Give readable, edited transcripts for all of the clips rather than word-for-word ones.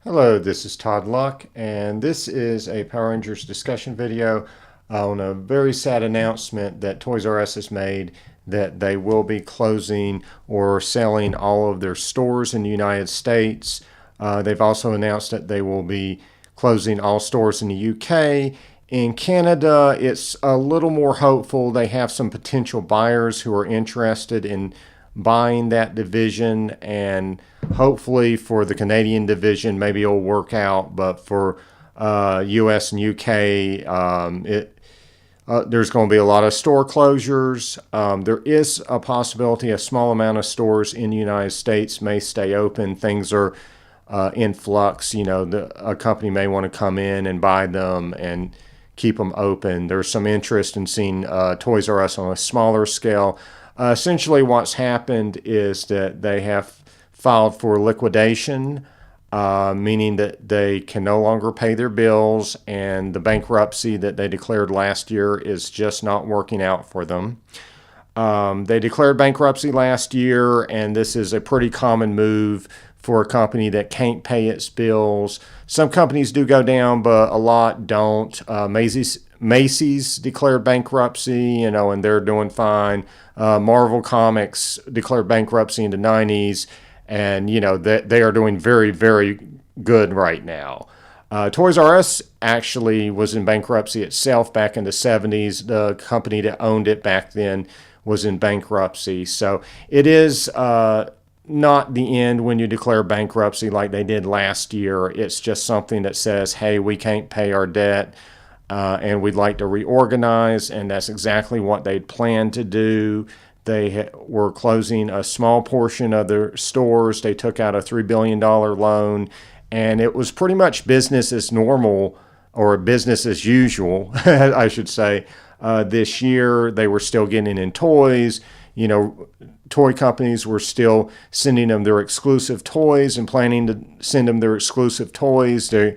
Hello, this is Todd Luck, and this is a Power Rangers discussion video on a very sad announcement that Toys R Us has made that they will be closing or selling all of their stores in the United States. They've also announced that they will be closing all stores in the UK. In Canada, it's a little more hopeful. They have some potential buyers who are interested in buying that division, and hopefully for the Canadian division, maybe it'll work out. But for US and UK, there's going to be a lot of store closures. There is a possibility a small amount of stores in the United States may stay open. Things are in flux. A company may want to come in and buy them and keep them open. There's some interest in seeing Toys R Us on a smaller scale. Essentially, what's happened is that they have filed for liquidation, meaning that they can no longer pay their bills, and the bankruptcy that they declared last year is just not working out for them. They declared bankruptcy last year, and this is a pretty common move for a company that can't pay its bills. Some companies do go down, but a lot don't. Macy's declared bankruptcy, and they're doing fine. Marvel Comics declared bankruptcy in the 90s, and they are doing very, very good right now. Toys R Us actually was in bankruptcy itself back in the 70s. The company that owned it back then was in bankruptcy. So it is not the end when you declare bankruptcy like they did last year. It's just something that says, hey, we can't pay our debt. And we'd like to reorganize, and that's exactly what they'd planned to do. They were closing a small portion of their stores. They took out a $3 billion loan, and it was pretty much business as normal, or business as usual, I should say. This year, they were still getting in toys. Toy companies were still sending them their exclusive toys and planning to send them their exclusive toys. They're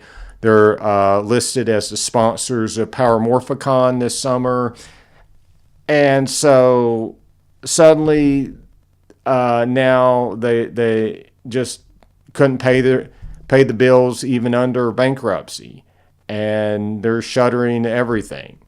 listed as the sponsors of Power Morphicon this summer. And so suddenly now they just couldn't pay the bills even under bankruptcy. And they're shuttering everything.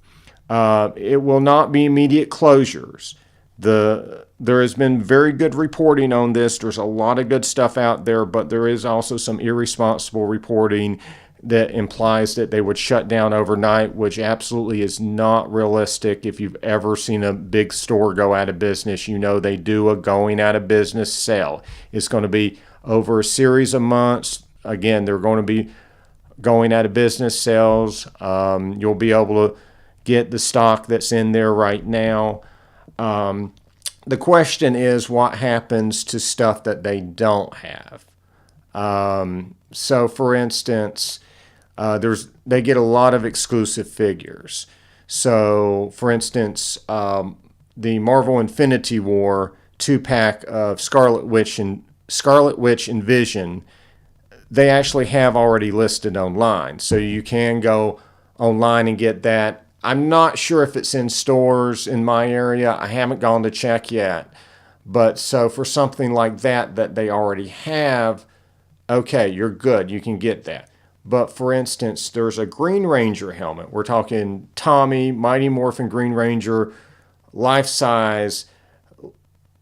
It will not be immediate closures. There has been very good reporting on this. There's a lot of good stuff out there, but there is also some irresponsible reporting that implies that they would shut down overnight, which absolutely is not realistic. If you've ever seen a big store go out of business, they do a going out of business sale. It's going to be over a series of months. Again, they're going to be going out of business sales. You'll be able to get the stock that's in there right now. The question is, what happens to stuff that they don't have? So, for instance, they get a lot of exclusive figures. So, for instance, the Marvel Infinity War 2-pack of Scarlet Witch and Vision, they actually have already listed online. So you can go online and get that. I'm not sure if it's in stores in my area. I haven't gone to check yet. But so for something like that they already have, okay, you're good. You can get that. But for instance, there's a Green Ranger helmet. We're talking Tommy, Mighty Morphin Green Ranger, life-size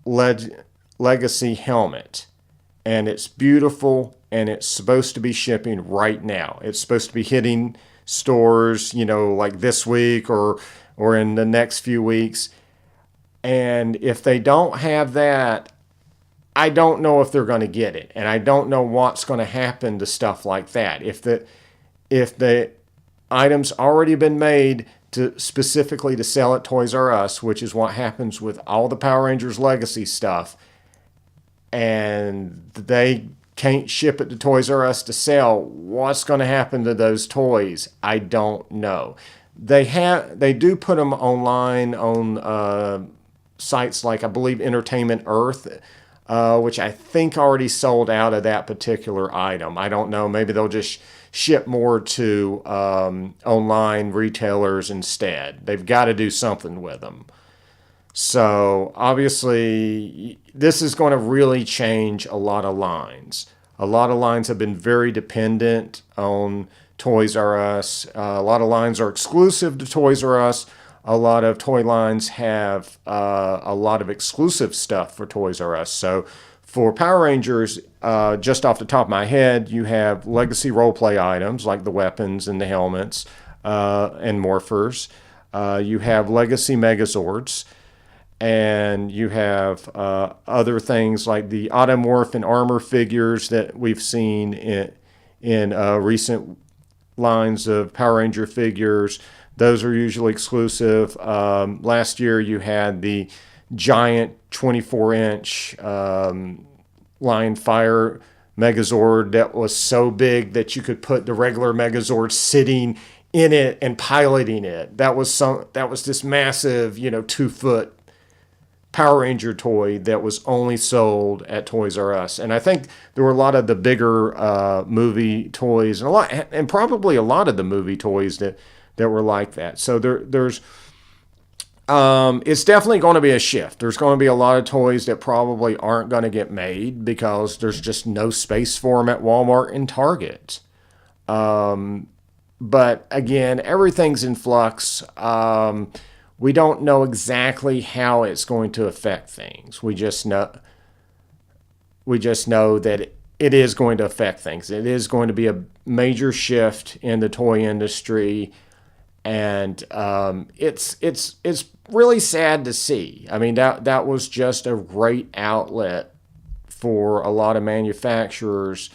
legacy helmet. And it's beautiful, and it's supposed to be shipping right now. It's supposed to be hitting stores, like this week or in the next few weeks. And if they don't have that, I don't know if they're going to get it, and I don't know what's going to happen to stuff like that. If the items already been made specifically to sell at Toys R Us, which is what happens with all the Power Rangers Legacy stuff, and they can't ship it to Toys R Us to sell, what's going to happen to those toys? I don't know. They do put them online on sites like, I believe, Entertainment Earth, which I think already sold out of that particular item. I don't know. Maybe they'll just ship more to online retailers instead. They've got to do something with them. So obviously, this is going to really change a lot of lines. A lot of lines have been very dependent on Toys R Us. A lot of lines are exclusive to Toys R Us. A lot of toy lines have a lot of exclusive stuff for Toys R Us. So for Power Rangers, just off the top of my head, you have legacy role-play items like the weapons and the helmets and morphers. You have legacy Megazords. And you have other things like the Automorph and armor figures that we've seen in recent lines of Power Ranger figures. Those are usually exclusive. Last year you had the giant 24-inch Lion Fire Megazord that was so big that you could put the regular Megazord sitting in it and piloting it. That was this massive, 2-foot Power Ranger toy that was only sold at Toys R Us. And I think there were a lot of the bigger movie toys and probably a lot of the movie toys that were like that. So there's it's definitely going to be a shift. There's going to be a lot of toys that probably aren't going to get made because there's just no space for them at Walmart and Target. But again, everything's in flux. We don't know exactly how it's going to affect things. We just know that it is going to affect things. It is going to be a major shift in the toy industry, and it's really sad to see. I mean, that was just a great outlet for a lot of manufacturers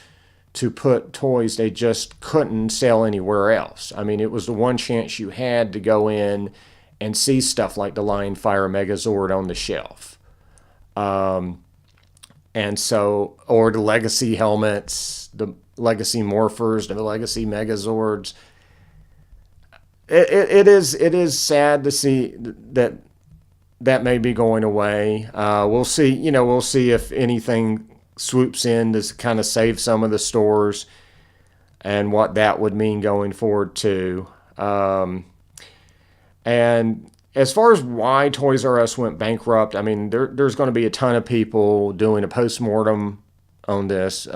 to put toys they just couldn't sell anywhere else. I mean, it was the one chance you had to go in and see stuff like the Lion Fire Megazord on the shelf. And so, or the legacy helmets, the legacy morphers, the legacy Megazords. It is sad to see that may be going away. We'll see, we'll see if anything swoops in to kind of save some of the stores and what that would mean going forward too. And as far as why Toys R Us went bankrupt, I mean, there's going to be a ton of people doing a postmortem on this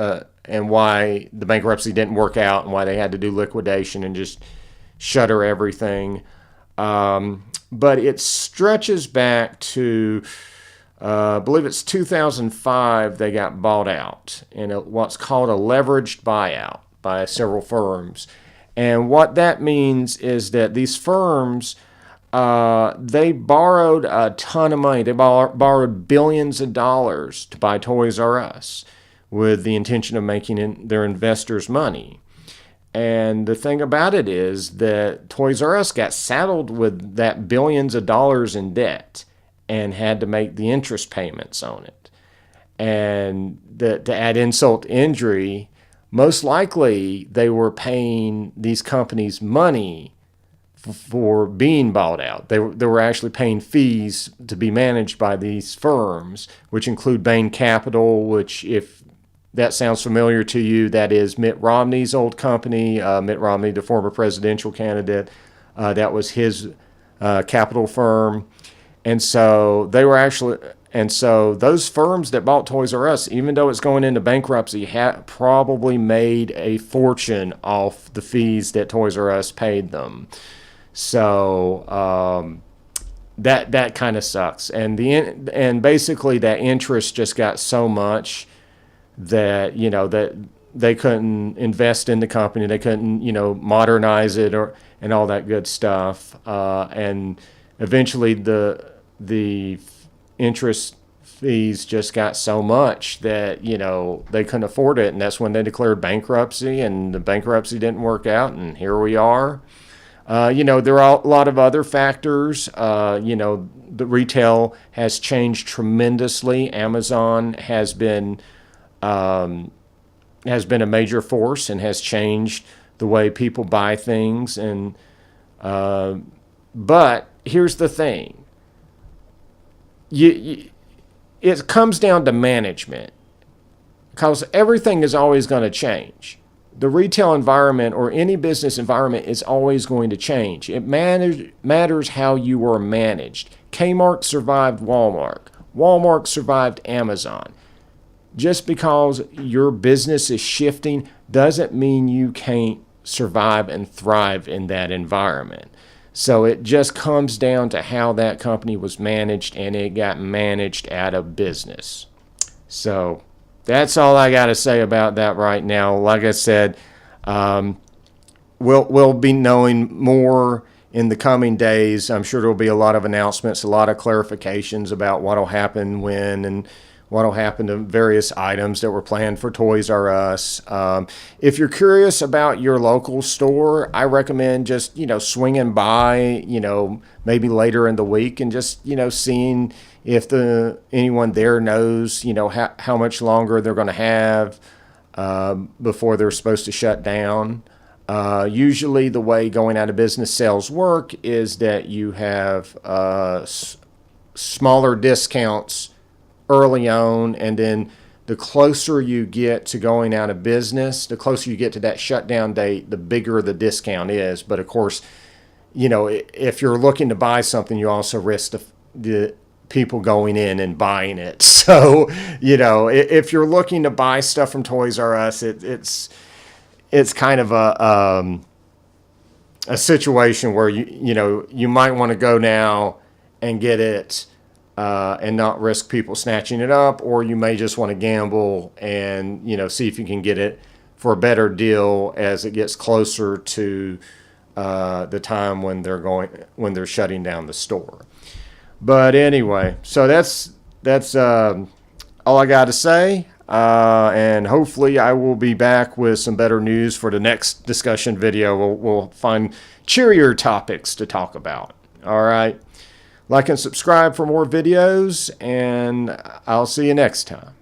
and why the bankruptcy didn't work out and why they had to do liquidation and just shutter everything. But it stretches back to, I believe it's 2005, they got bought out in what's called a leveraged buyout by several firms. And what that means is that these firms, they borrowed a ton of money. They borrowed billions of dollars to buy Toys R Us with the intention of making their investors money. And the thing about it is that Toys R Us got saddled with that billions of dollars in debt and had to make the interest payments on it. And to add insult to injury, most likely they were paying these companies money for being bought out. They were actually paying fees to be managed by these firms, which include Bain Capital, which, if that sounds familiar to you, that is Mitt Romney's old company. Mitt Romney, the former presidential candidate, that was his capital firm. And so those firms that bought Toys R Us, even though it's going into bankruptcy, probably made a fortune off the fees that Toys R Us paid them. So that kind of sucks. And basically that interest just got so much that that they couldn't invest in the company, they couldn't modernize it and all that good stuff. And eventually the interest fees just got so much that they couldn't afford it, and that's when they declared bankruptcy, and the bankruptcy didn't work out, and here we are. There are a lot of other factors. The retail has changed tremendously. Amazon has been a major force and has changed the way people buy things. And but here's the thing. It comes down to management, because everything is always going to change. The retail environment or any business environment is always going to change. It matters how you are managed. Kmart survived Walmart. Walmart survived Amazon. just because your business is shifting doesn't mean you can't survive and thrive in that environment. So it just comes down to how that company was managed, and it got managed out of business. So that's all I got to say about that right now. Like I said, we'll be knowing more in the coming days. I'm sure there'll be a lot of announcements, a lot of clarifications about what'll happen when and what'll happen to various items that were planned for Toys R Us. If you're curious about your local store, I recommend just, swinging by, maybe later in the week and just, seeing if anyone there knows, how much longer they're going to have before they're supposed to shut down. Usually the way going out of business sales work is that you have smaller discounts early on, and then the closer you get to going out of business, the closer you get to that shutdown date, the bigger the discount is. But of course, if you're looking to buy something, you also risk the people going in and buying it. So, if you're looking to buy stuff from Toys R Us, it's kind of a situation where you might want to go now and get it and not risk people snatching it up, or you may just want to gamble and see if you can get it for a better deal as it gets closer to the time when they're shutting down the store. But anyway, so that's all I got to say. And hopefully I will be back with some better news for the next discussion video. We'll find cheerier topics to talk about. All right. Like and subscribe for more videos, and I'll see you next time.